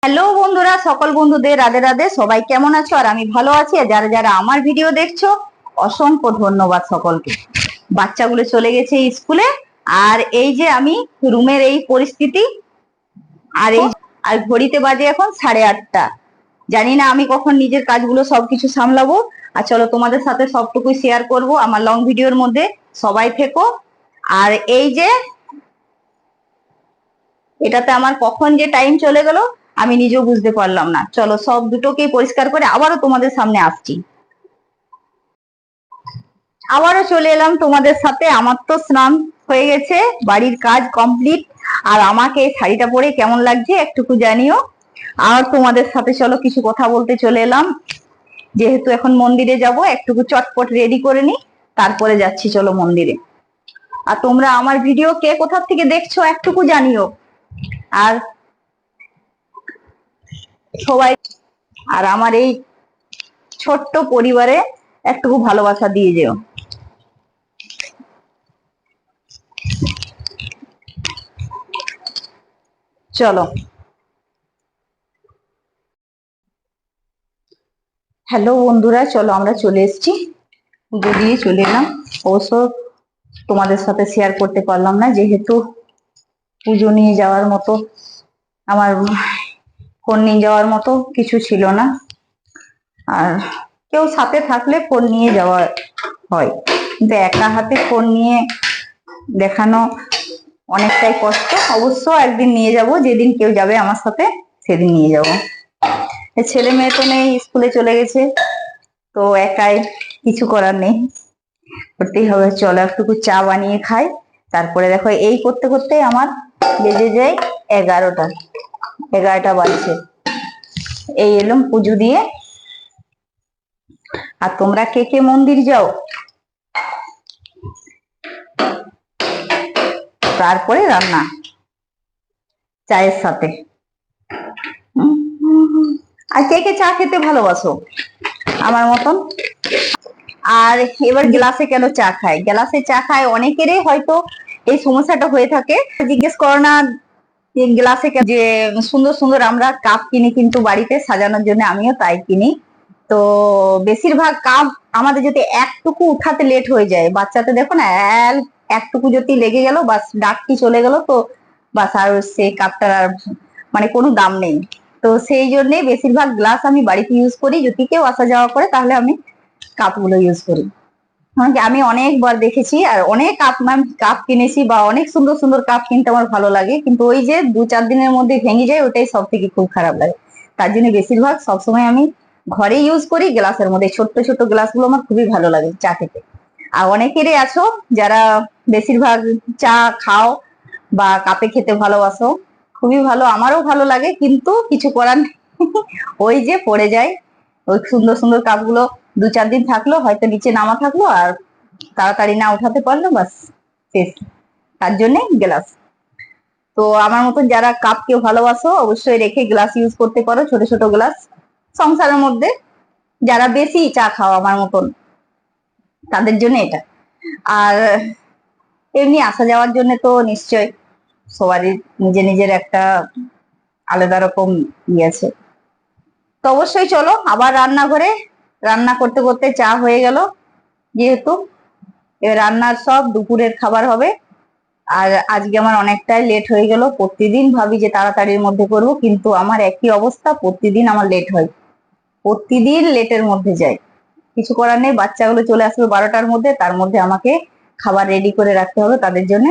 Hello বন্ধুরা, সকল বন্ধুদের রাধে রাধে। সবাই কেমন আছো? আর আমি ভালো আছি। আর যারা যারা আমার ভিডিও দেখছো, অসংখ্য ধন্যবাদ সকলকে। বাচ্চাগুলো চলে গেছে স্কুলে, আর এই যে আমি রুমের এই পরিস্থিতি। আর ঘড়িতে বাজে এখন 8:30। জানি না আমি কখন নিজের কাজগুলো সবকিছু সামলাবো। আর চলো তোমাদের সাথে সবটুকুই শেয়ার করব আমার লং ভিডিওর মধ্যে। সবাই থেকো। আর এই যে এটাতে আমার কখন যে টাইম চলে গেল আমি নিজেও বুঝতে পারলাম না। চলো সব দুটোকেই পরিষ্কার করে আবারও তোমাদের সামনে আসছি। আবারও চলে এলাম তোমাদের সাথে। আমার তো স্নান হয়ে গেছে, বাড়ির কাজ কমপ্লিট। আর আমাকে এই শাড়িটা পরে কেমন লাগছে একটুকু জানিও। আর তোমাদের সাথে চলো কিছু কথা বলতে চলে এলাম। যেহেতু এখন মন্দিরে যাব, একটুকু চটপট রেডি করে নি, তারপরে যাচ্ছি চলো মন্দিরে। আর তোমরা আমার ভিডিও কে কোথা থেকে দেখছো একটুকু জানিও। আর সবাই আর আমার এই ছোট্ট পরিবারে একটুকু ভালোবাসা দিয়ে যেও। চলো। হ্যালো বন্ধুরা, চলো আমরা চলে এসেছি, পুজো দিয়ে চলে এলাম। অবশ্য তোমাদের সাথে শেয়ার করতে পারলাম না, যেহেতু পুজো নিয়ে যাওয়ার মতো আমার ফোন নিয়ে যাওয়ার মতো কিছু ছিল না। আর কেউ সাথে থাকলে ফোন নিয়ে যাওয়া হয়, কিন্তু একা হাতে ফোন নিয়ে দেখানো অনেকটাই কষ্ট। অবশ্য একদিন নিয়ে যাব, যেদিন কেউ যাবে আমার সাথে সেদিন নিয়ে যাব। ছেলে মেয়ে তো নেই, স্কুলে চলে গেছে, তো একাই কিছু করার নেই, করতেই হবে। চলো একটুকু চা বানিয়ে খাই। তারপরে দেখো এই করতে করতে আমার বেজে যায় 11টা বাজছে। এই এলাম পুজো দিয়ে। আর তোমরা কে কে মন্দির যাও? তারপরে রান্না চায়ের সাথে। আর কে কে চা খেতে ভালোবাসো আমার মতন? আর এবার গ্লাসে কেন চা খায়? গ্লাসে চা খায় অনেকেরই হয়তো এই সমস্যাটা হয়ে থাকে। জিজ্ঞেস করো না গ্লাসে যে সুন্দর সুন্দর আমরা কাপ কিনি কিন্তু বাড়িতে সাজানোর জন্য, আমিও তাই কিনি। তো বেশিরভাগ কাপ আমাদের যদি একটুকু উঠাতে লেট হয়ে যায়, বাচ্চাতে দেখো না, একটুকু যদি লেগে গেল বাস, ডাকটি চলে গেল, তো বাস আর সে কাপটার আর মানে কোনো দাম নেই। তো সেই জন্য বেশিরভাগ গ্লাস আমি বাড়িতে ইউজ করি। যদি কেউ আসা যাওয়া করে তাহলে আমি কাপগুলো ইউজ করি। আমি অনেকবার দেখেছি আর অনেক কাপ কিনেছি, বা অনেক সুন্দর সুন্দর কাপ কিনতে আমার ভালো লাগে, কিন্তু ওই যে 2-4 দিনের মধ্যে ভেঙে যায়, ওটাই সব থেকে খুব খারাপ লাগে। তার জন্য বেশিরভাগ সবসময় আমি ঘরে ইউজ করি গ্লাসের মধ্যে। ছোট্ট ছোট্ট গ্লাস গুলো আমার খুবই ভালো লাগে চা খেতে। আর অনেকেরই আছো যারা বেশিরভাগ চা খাও বা কাপে খেতে ভালোবাসো, খুবই ভালো, আমারও ভালো লাগে, কিন্তু কিছু করার নেই। ওই যে পড়ে যায়। ওই সুন্দর সুন্দর কাপগুলো 2-4 দিন থাকলো, হয়তো নিচে নামা থাকলো, আর তাড়াতাড়ি না উঠাতে পারলো, বাস শেষ। তার জন্য গ্লাস। তো আমার মতন যারা কাপ কেউ ভালোবাসো, অবশ্যই রেখে গ্লাস ইউজ করতে পারো, ছোট ছোট গ্লাস সংসারের মধ্যে। যারা বেশি চা খাও আমার মতন, তাদের জন্য এটা। আর এমনি আসা যাওয়ার জন্য তো নিশ্চয় সবারই নিজের নিজের একটা আলাদা রকম আছে। তো অবশ্যই চলো আবার রান্নাঘরে। রান্না করতে করতে চা হয়ে গেল, যেহেতু এবার রান্নার সব দুপুরের খাবার হবে। আর আজকে আমার অনেকটাই লেট হয়ে গেল। প্রতিদিন ভাবি যে তাড়াতাড়ির মধ্যে করব, কিন্তু আমার একই অবস্থা, প্রতিদিন আমার লেট হয়, প্রতিদিন লেটের মধ্যে যায়। কিছু করার নেই, বাচ্চাগুলো চলে আসবে 12টার মধ্যে, তার মধ্যে আমাকে খাবার রেডি করে রাখতে হবে তাদের জন্য।